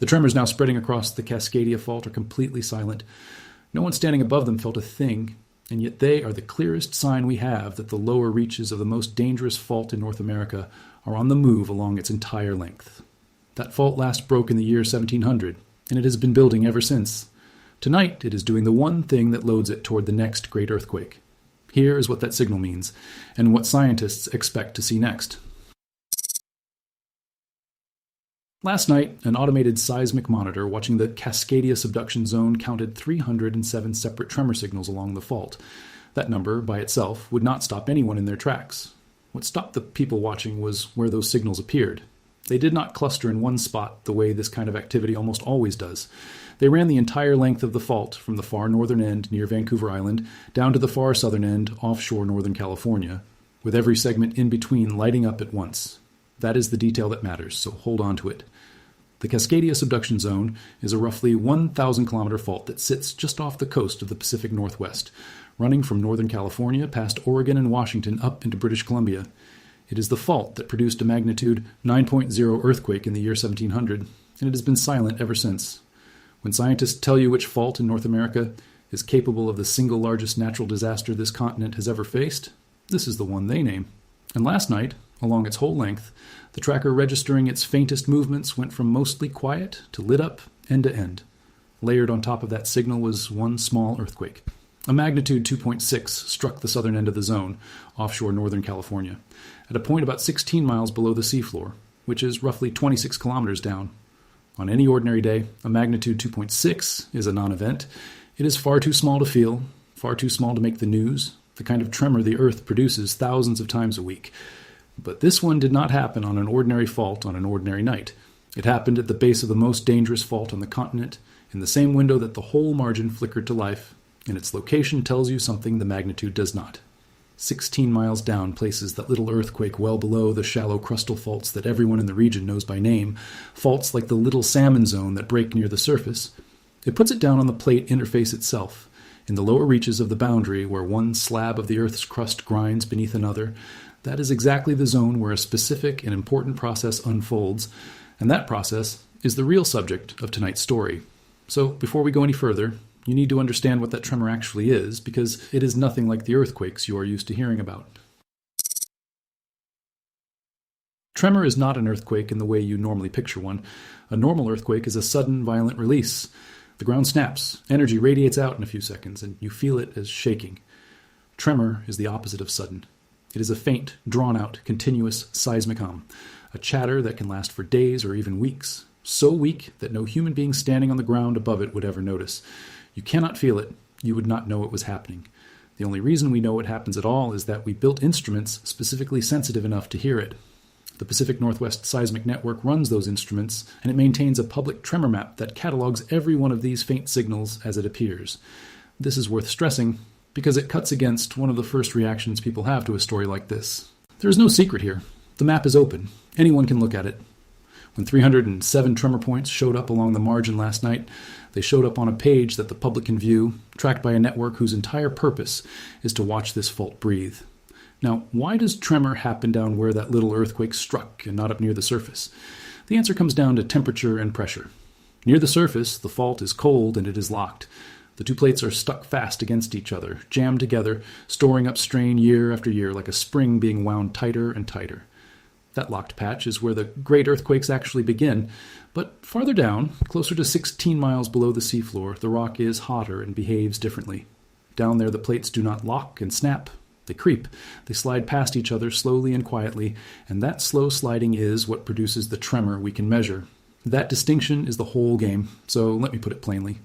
The tremors now spreading across the Cascadia Fault are completely silent. No one standing above them felt a thing, and yet they are the clearest sign we have that the lower reaches of the most dangerous fault in North America are on the move along its entire length. That fault last broke in the year 1700, and it has been building ever since. Tonight, it is doing the one thing that loads it toward the next great earthquake. Here is what that signal means, and what scientists expect to see next. Last night, an automated seismic monitor watching the Cascadia Subduction Zone counted 307 separate tremor signals along the fault. That number, by itself, would not stop anyone in their tracks. What stopped the people watching was where those signals appeared. They did not cluster in one spot the way this kind of activity almost always does. They ran the entire length of the fault from the far northern end near Vancouver Island down to the far southern end offshore Northern California, with every segment in between lighting up at once. That is the detail that matters, so hold on to it. The Cascadia Subduction Zone is a roughly 1,000-kilometer fault that sits just off the coast of the Pacific Northwest, running from Northern California past Oregon and Washington up into British Columbia. It is the fault that produced a magnitude 9.0 earthquake in the year 1700, and it has been silent ever since. When scientists tell you which fault in North America is capable of the single largest natural disaster this continent has ever faced, this is the one they name. And last night, along its whole length, the tracker registering its faintest movements went from mostly quiet to lit up end to end. Layered on top of that signal was one small earthquake. A magnitude 2.6 struck the southern end of the zone, offshore Northern California, at a point about 16 miles below the seafloor, which is roughly 26 kilometers down. On any ordinary day, a magnitude 2.6 is a non-event. It is far too small to feel, far too small to make the news, the kind of tremor the Earth produces thousands of times a week. But this one did not happen on an ordinary fault on an ordinary night. It happened at the base of the most dangerous fault on the continent, in the same window that the whole margin flickered to life, and its location tells you something the magnitude does not. 16 miles down places that little earthquake well below the shallow crustal faults that everyone in the region knows by name, faults like the Little Salmon Zone that break near the surface. It puts it down on the plate interface itself, in the lower reaches of the boundary where one slab of the Earth's crust grinds beneath another. That is exactly the zone where a specific and important process unfolds, and that process is the real subject of tonight's story. So, before we go any further, you need to understand what that tremor actually is, because it is nothing like the earthquakes you are used to hearing about. Tremor is not an earthquake in the way you normally picture one. A normal earthquake is a sudden, violent release. The ground snaps, energy radiates out in a few seconds, and you feel it as shaking. Tremor is the opposite of sudden. It is a faint, drawn-out, continuous seismic hum, a chatter that can last for days or even weeks, so weak that no human being standing on the ground above it would ever notice. You cannot feel it. You would not know it was happening. The only reason we know it happens at all is that we built instruments specifically sensitive enough to hear it. The Pacific Northwest Seismic Network runs those instruments, and it maintains a public tremor map that catalogs every one of these faint signals as it appears. This is worth stressing, because it cuts against one of the first reactions people have to a story like this. There is no secret here. The map is open. Anyone can look at it. When 307 tremor points showed up along the margin last night, they showed up on a page that the public can view, tracked by a network whose entire purpose is to watch this fault breathe. Now, why does tremor happen down where that little earthquake struck and not up near the surface? The answer comes down to temperature and pressure. Near the surface, the fault is cold and it is locked. The two plates are stuck fast against each other, jammed together, storing up strain year after year like a spring being wound tighter and tighter. That locked patch is where the great earthquakes actually begin, but farther down, closer to 16 miles below the seafloor, the rock is hotter and behaves differently. Down there the plates do not lock and snap. They creep. They slide past each other slowly and quietly, and that slow sliding is what produces the tremor we can measure. That distinction is the whole game, so let me put it plainly.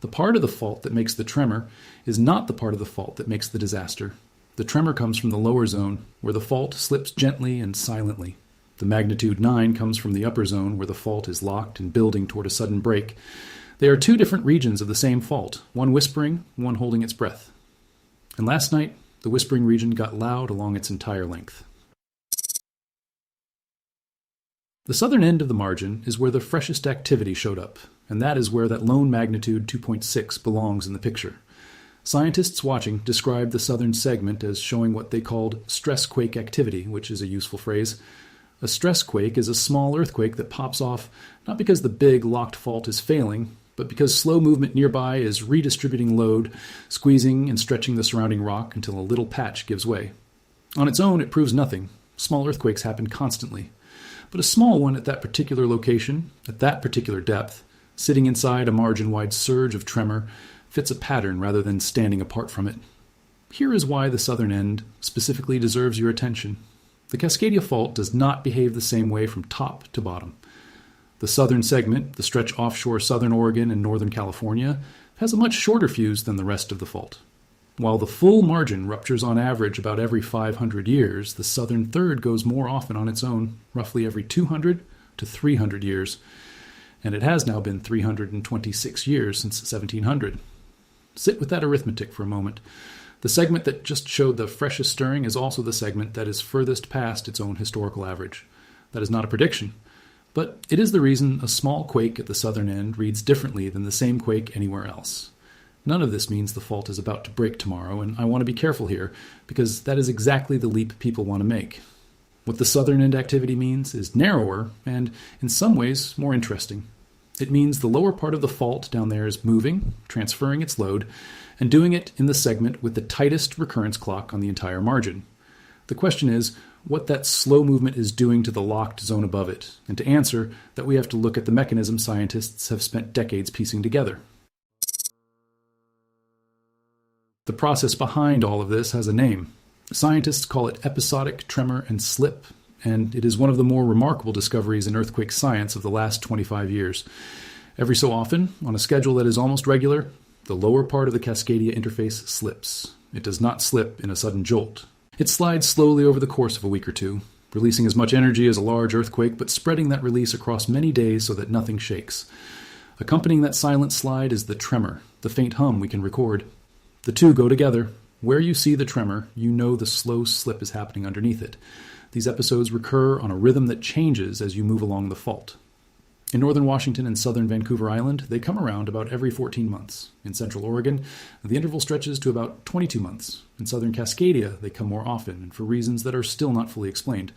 The part of the fault that makes the tremor is not the part of the fault that makes the disaster. The tremor comes from the lower zone, where the fault slips gently and silently. The magnitude 9 comes from the upper zone, where the fault is locked and building toward a sudden break. They are two different regions of the same fault, one whispering, one holding its breath. And last night, the whispering region got loud along its entire length. The southern end of the margin is where the freshest activity showed up, and that is where that lone magnitude 2.6 belongs in the picture. Scientists watching described the southern segment as showing what they called stress quake activity, which is a useful phrase. A stress quake is a small earthquake that pops off not because the big locked fault is failing, but because slow movement nearby is redistributing load, squeezing and stretching the surrounding rock until a little patch gives way. On its own, it proves nothing. Small earthquakes happen constantly. But a small one at that particular location, at that particular depth, sitting inside a margin-wide surge of tremor, fits a pattern rather than standing apart from it. Here is why the southern end specifically deserves your attention. The Cascadia Fault does not behave the same way from top to bottom. The southern segment, the stretch offshore southern Oregon and northern California, has a much shorter fuse than the rest of the fault. While the full margin ruptures on average about every 500 years, the southern third goes more often on its own, roughly every 200 to 300 years. And it has now been 326 years since 1700. Sit with that arithmetic for a moment. The segment that just showed the freshest stirring is also the segment that is furthest past its own historical average. That is not a prediction, but it is the reason a small quake at the southern end reads differently than the same quake anywhere else. None of this means the fault is about to break tomorrow, and I want to be careful here, because that is exactly the leap people want to make. What the southern end activity means is narrower and, in some ways, more interesting. It means the lower part of the fault down there is moving, transferring its load, and doing it in the segment with the tightest recurrence clock on the entire margin. The question is what that slow movement is doing to the locked zone above it, and to answer that we have to look at the mechanism scientists have spent decades piecing together. The process behind all of this has a name. Scientists call it episodic tremor and slip, and it is one of the more remarkable discoveries in earthquake science of the last 25 years. Every so often, on a schedule that is almost regular, the lower part of the Cascadia interface slips. It does not slip in a sudden jolt. It slides slowly over the course of a week or two, releasing as much energy as a large earthquake, but spreading that release across many days so that nothing shakes. Accompanying that silent slide is the tremor, the faint hum we can record. The two go together. Where you see the tremor, you know the slow slip is happening underneath it. These episodes recur on a rhythm that changes as you move along the fault. In northern Washington and southern Vancouver Island, they come around about every 14 months. In central Oregon, the interval stretches to about 22 months. In southern Cascadia, they come more often, and for reasons that are still not fully explained.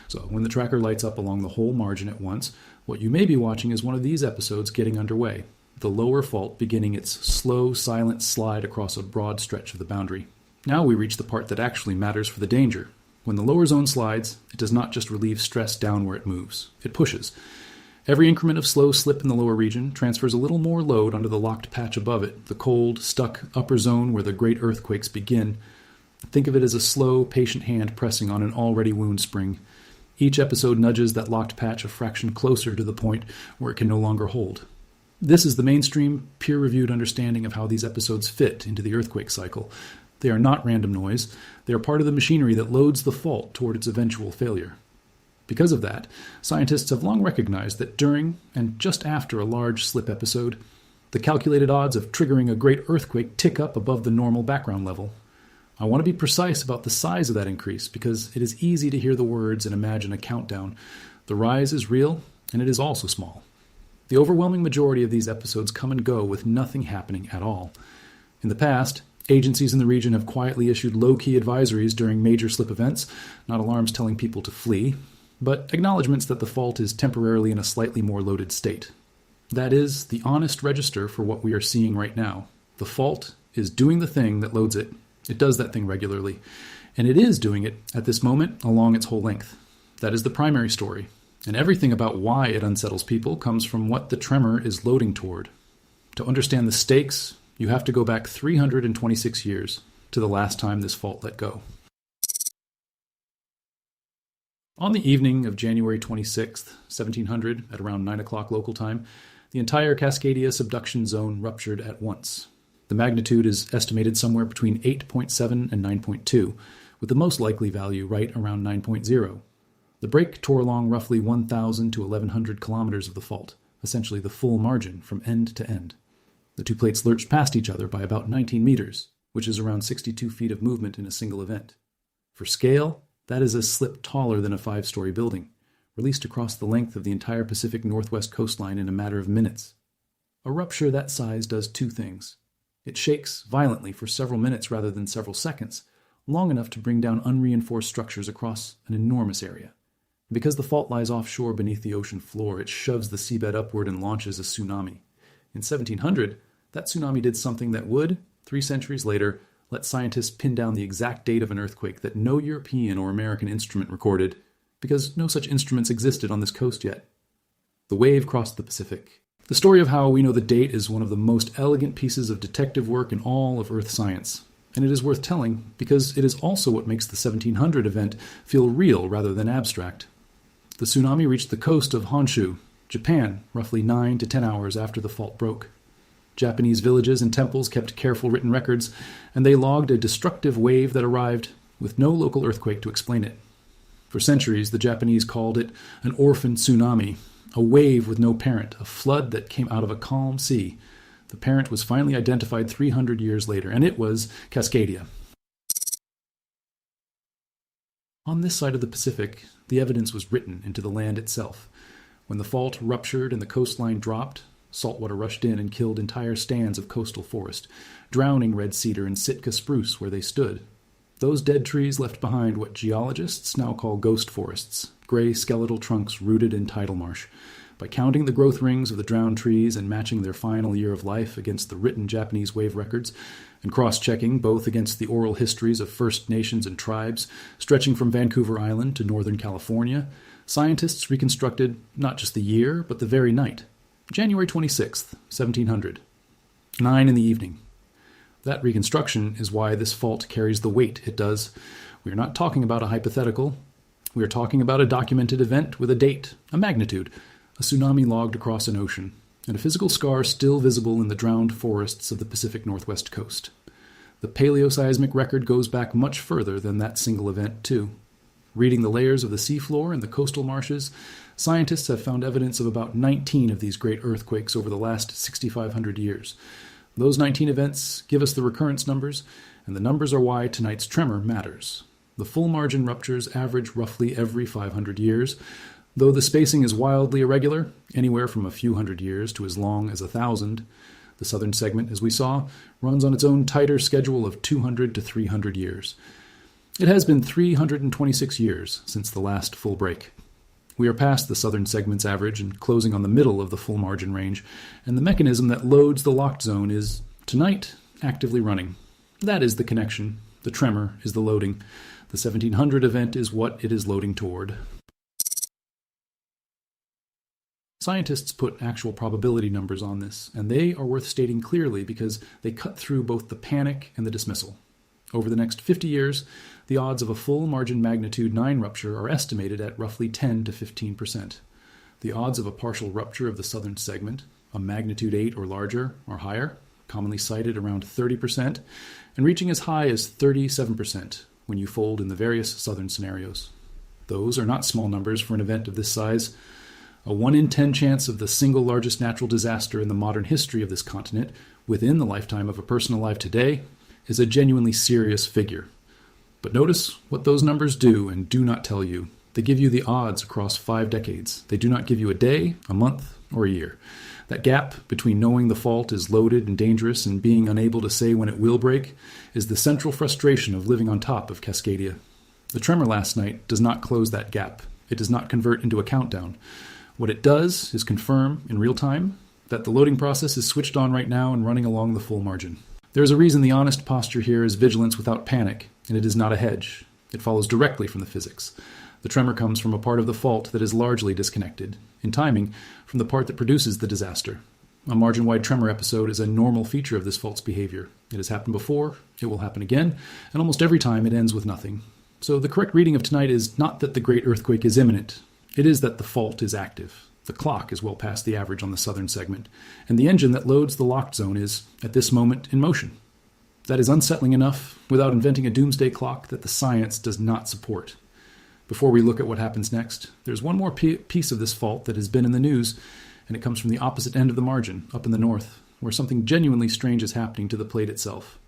So when the tracker lights up along the whole margin at once, what you may be watching is one of these episodes getting underway, the lower fault beginning its slow, silent slide across a broad stretch of the boundary. Now we reach the part that actually matters for the danger. When the lower zone slides, it does not just relieve stress down where it moves. It pushes. Every increment of slow slip in the lower region transfers a little more load onto the locked patch above it, the cold, stuck upper zone where the great earthquakes begin. Think of it as a slow, patient hand pressing on an already wound spring. Each episode nudges that locked patch a fraction closer to the point where it can no longer hold. This is the mainstream, peer-reviewed understanding of how these episodes fit into the earthquake cycle. They are not random noise. They are part of the machinery that loads the fault toward its eventual failure. Because of that, scientists have long recognized that during and just after a large slip episode, the calculated odds of triggering a great earthquake tick up above the normal background level. I want to be precise about the size of that increase because it is easy to hear the words and imagine a countdown. The rise is real, and it is also small. The overwhelming majority of these episodes come and go with nothing happening at all. In the past, agencies in the region have quietly issued low-key advisories during major slip events, not alarms telling people to flee, but acknowledgments that the fault is temporarily in a slightly more loaded state. That is the honest register for what we are seeing right now. The fault is doing the thing that loads it. It does that thing regularly, and it is doing it at this moment along its whole length. That is the primary story, and everything about why it unsettles people comes from what the tremor is loading toward. To understand the stakes, you have to go back 326 years to the last time this fault let go. On the evening of January 26, 1700, at around 9 o'clock local time, the entire Cascadia Subduction Zone ruptured at once. The magnitude is estimated somewhere between 8.7 and 9.2, with the most likely value right around 9.0. The break tore along roughly 1,000 to 1,100 kilometers of the fault, essentially the full margin from end to end. The two plates lurched past each other by about 19 meters, which is around 62 feet of movement in a single event. For scale, that is a slip taller than a 5-story building, released across the length of the entire Pacific Northwest coastline in a matter of minutes. A rupture that size does two things. It shakes violently for several minutes rather than several seconds, long enough to bring down unreinforced structures across an enormous area. Because the fault lies offshore beneath the ocean floor, it shoves the seabed upward and launches a tsunami. In 1700, that tsunami did something that would, 3 centuries later, let scientists pin down the exact date of an earthquake that no European or American instrument recorded, because no such instruments existed on this coast yet. The wave crossed the Pacific. The story of how we know the date is one of the most elegant pieces of detective work in all of Earth science, and it is worth telling because it is also what makes the 1700 event feel real rather than abstract. The tsunami reached the coast of Honshu, Japan, roughly 9 to 10 hours after the fault broke. Japanese villages and temples kept careful written records, and they logged a destructive wave that arrived with no local earthquake to explain it. For centuries, the Japanese called it an orphan tsunami, a wave with no parent, a flood that came out of a calm sea. The parent was finally identified 300 years later, and it was Cascadia. On this side of the Pacific, the evidence was written into the land itself. When the fault ruptured and the coastline dropped, saltwater rushed in and killed entire stands of coastal forest, drowning red cedar and Sitka spruce where they stood. Those dead trees left behind what geologists now call ghost forests, gray skeletal trunks rooted in tidal marsh. By counting the growth rings of the drowned trees and matching their final year of life against the written Japanese wave records, and cross-checking both against the oral histories of First Nations and tribes stretching from Vancouver Island to Northern California, scientists reconstructed not just the year, but the very night. January 26th, 1700. 9 in the evening. That reconstruction is why this fault carries the weight it does. We are not talking about a hypothetical. We are talking about a documented event with a date, a magnitude, a tsunami logged across an ocean, and a physical scar still visible in the drowned forests of the Pacific Northwest coast. The paleoseismic record goes back much further than that single event, too. Reading the layers of the seafloor and the coastal marshes, scientists have found evidence of about 19 of these great earthquakes over the last 6,500 years. Those 19 events give us the recurrence numbers, and the numbers are why tonight's tremor matters. The full margin ruptures average roughly every 500 years, though the spacing is wildly irregular, anywhere from a few hundred years to as long as 1,000. The southern segment, as we saw, runs on its own tighter schedule of 200 to 300 years. It has been 326 years since the last full break. We are past the southern segment's average and closing on the middle of the full margin range, and the mechanism that loads the locked zone is, tonight, actively running. That is the connection. The tremor is the loading. The 1700 event is what it is loading toward. Scientists put actual probability numbers on this, and they are worth stating clearly because they cut through both the panic and the dismissal. Over the next 50 years, the odds of a full margin magnitude 9 rupture are estimated at roughly 10 to 15%. The odds of a partial rupture of the southern segment, a magnitude 8 or larger, are higher, commonly cited around 30%, and reaching as high as 37% when you fold in the various southern scenarios. Those are not small numbers for an event of this size. A 1 in 10 chance of the single largest natural disaster in the modern history of this continent, within the lifetime of a person alive today, is a genuinely serious figure. But notice what those numbers do and do not tell you. They give you the odds across 5 decades. They do not give you a day, a month, or a year. That gap between knowing the fault is loaded and dangerous and being unable to say when it will break is the central frustration of living on top of Cascadia. The tremor last night does not close that gap. It does not convert into a countdown. What it does is confirm, in real time, that the loading process is switched on right now and running along the full margin. There is a reason the honest posture here is vigilance without panic, and it is not a hedge. It follows directly from the physics. The tremor comes from a part of the fault that is largely disconnected, in timing, from the part that produces the disaster. A margin-wide tremor episode is a normal feature of this fault's behavior. It has happened before, it will happen again, and almost every time it ends with nothing. So the correct reading of tonight is not that the great earthquake is imminent. It is that the fault is active. The clock is well past the average on the southern segment, and the engine that loads the locked zone is, at this moment, in motion. That is unsettling enough, without inventing a doomsday clock that the science does not support. Before we look at what happens next, there's one more piece of this fault that has been in the news, and it comes from the opposite end of the margin, up in the north, where something genuinely strange is happening to the plate itself.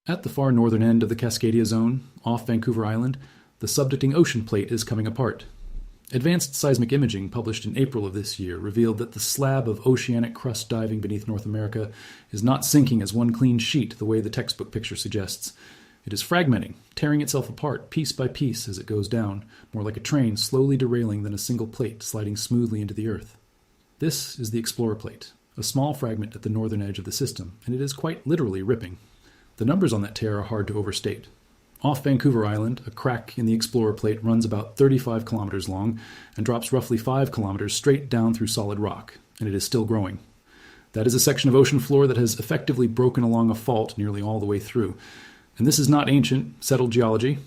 At the far northern end of the Cascadia Zone, off Vancouver Island, the subducting ocean plate is coming apart. Advanced seismic imaging published in April of this year revealed that the slab of oceanic crust diving beneath North America is not sinking as one clean sheet the way the textbook picture suggests. It is fragmenting, tearing itself apart piece by piece as it goes down, more like a train slowly derailing than a single plate sliding smoothly into the earth. This is the Explorer Plate, a small fragment at the northern edge of the system, and it is quite literally ripping. The numbers on that tear are hard to overstate. Off Vancouver Island, a crack in the Explorer Plate runs about 35 kilometers long and drops roughly 5 kilometers straight down through solid rock, and it is still growing. That is a section of ocean floor that has effectively broken along a fault nearly all the way through. And this is not ancient, settled geology.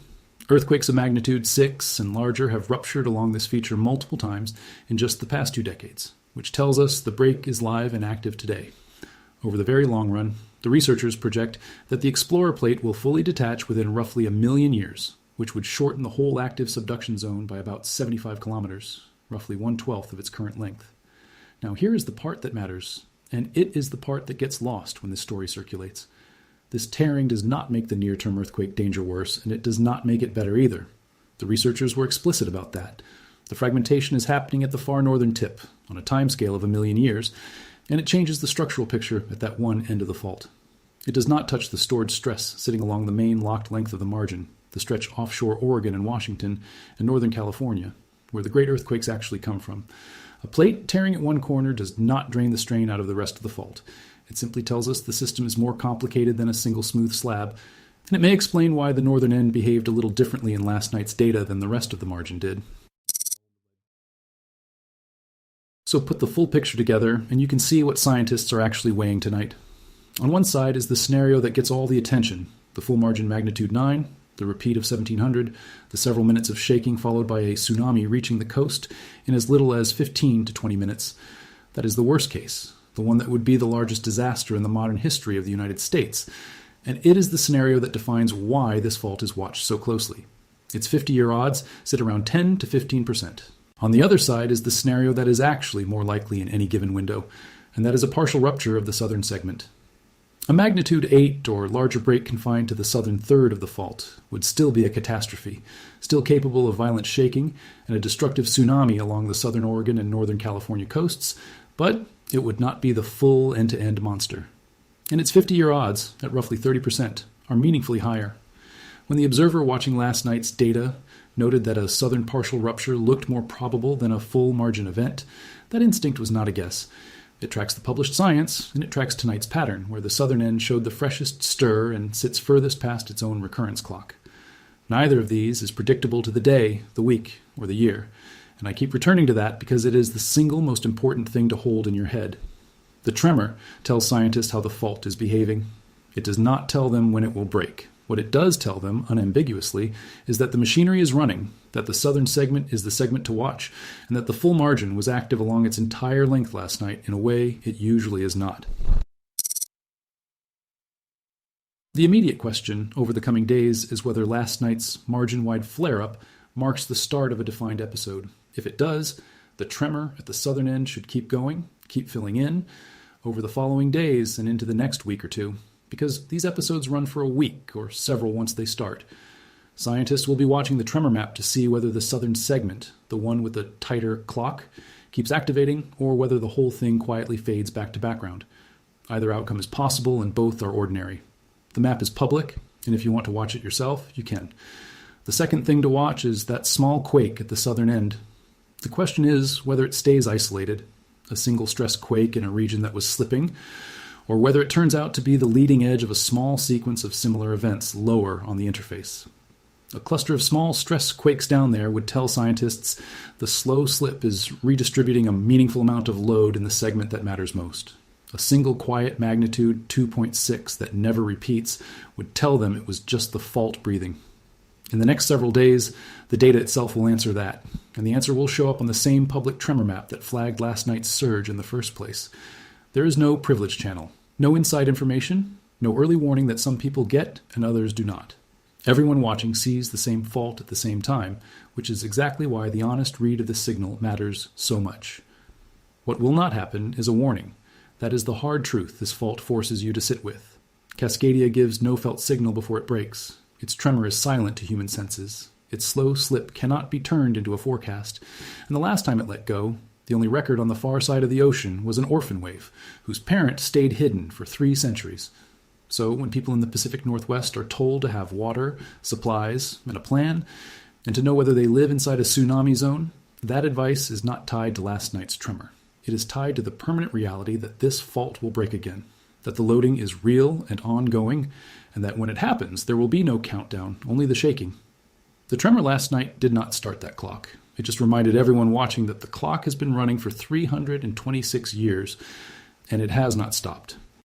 Earthquakes of magnitude 6 and larger have ruptured along this feature multiple times in just the past 2 decades, which tells us the break is live and active today. Over the very long run, the researchers project that the Explorer Plate will fully detach within roughly 1 million years, which would shorten the whole active subduction zone by about 75 kilometers, roughly 1/12 of its current length. Now here is the part that matters, and it is the part that gets lost when this story circulates. This tearing does not make the near-term earthquake danger worse, and it does not make it better either. The researchers were explicit about that. The fragmentation is happening at the far northern tip, on a timescale of 1 million years, and it changes the structural picture at that one end of the fault. It does not touch the stored stress sitting along the main locked length of the margin, the stretch offshore Oregon and Washington and northern California, where the great earthquakes actually come from. A plate tearing at one corner does not drain the strain out of the rest of the fault. It simply tells us the system is more complicated than a single smooth slab, and it may explain why the northern end behaved a little differently in last night's data than the rest of the margin did. So put the full picture together, and you can see what scientists are actually weighing tonight. On one side is the scenario that gets all the attention, the full margin magnitude 9, the repeat of 1700, the several minutes of shaking followed by a tsunami reaching the coast in as little as 15 to 20 minutes. That is the worst case, the one that would be the largest disaster in the modern history of the United States, and it is the scenario that defines why this fault is watched so closely. Its 50-year odds sit around 10 to 15%. On the other side is the scenario that is actually more likely in any given window, and that is a partial rupture of the southern segment. A magnitude 8 or larger break confined to the southern third of the fault would still be a catastrophe, still capable of violent shaking and a destructive tsunami along the southern Oregon and northern California coasts, but it would not be the full end-to-end monster. And its 50-year odds, at roughly 30%, are meaningfully higher. When the observer watching last night's data noted that a southern partial rupture looked more probable than a full margin event, that instinct was not a guess. It tracks the published science, and it tracks tonight's pattern, where the southern end showed the freshest stir and sits furthest past its own recurrence clock. Neither of these is predictable to the day, the week, or the year, and I keep returning to that because it is the single most important thing to hold in your head. The tremor tells scientists how the fault is behaving. It does not tell them when it will break. What it does tell them, unambiguously, is that the machinery is running, that the southern segment is the segment to watch, and that the full margin was active along its entire length last night in a way it usually is not. The immediate question over the coming days is whether last night's margin-wide flare-up marks the start of a defined episode. If it does, the tremor at the southern end should keep going, keep filling in, over the following days and into the next week or two, because these episodes run for a week or several once they start. Scientists will be watching the tremor map to see whether the southern segment, the one with the tighter clock, keeps activating or whether the whole thing quietly fades back to background. Either outcome is possible and both are ordinary. The map is public, and if you want to watch it yourself, you can. The second thing to watch is that small quake at the southern end. The question is whether it stays isolated, a single stress quake in a region that was slipping, or whether it turns out to be the leading edge of a small sequence of similar events lower on the interface. A cluster of small stress quakes down there would tell scientists the slow slip is redistributing a meaningful amount of load in the segment that matters most. A single quiet magnitude 2.6 that never repeats would tell them it was just the fault breathing. In the next several days, the data itself will answer that, and the answer will show up on the same public tremor map that flagged last night's surge in the first place. There is no privilege channel, no inside information, no early warning that some people get and others do not. Everyone watching sees the same fault at the same time, which is exactly why the honest read of the signal matters so much. What will not happen is a warning. That is the hard truth this fault forces you to sit with. Cascadia gives no felt signal before it breaks. Its tremor is silent to human senses. Its slow slip cannot be turned into a forecast, and the last time it let go, the only record on the far side of the ocean was an orphan wave, whose parent stayed hidden for 3 centuries. So when people in the Pacific Northwest are told to have water, supplies, and a plan, and to know whether they live inside a tsunami zone, that advice is not tied to last night's tremor. It is tied to the permanent reality that this fault will break again, that the loading is real and ongoing, and that when it happens, there will be no countdown, only the shaking. The tremor last night did not start that clock. It just reminded everyone watching that the clock has been running for 326 years, and it has not stopped.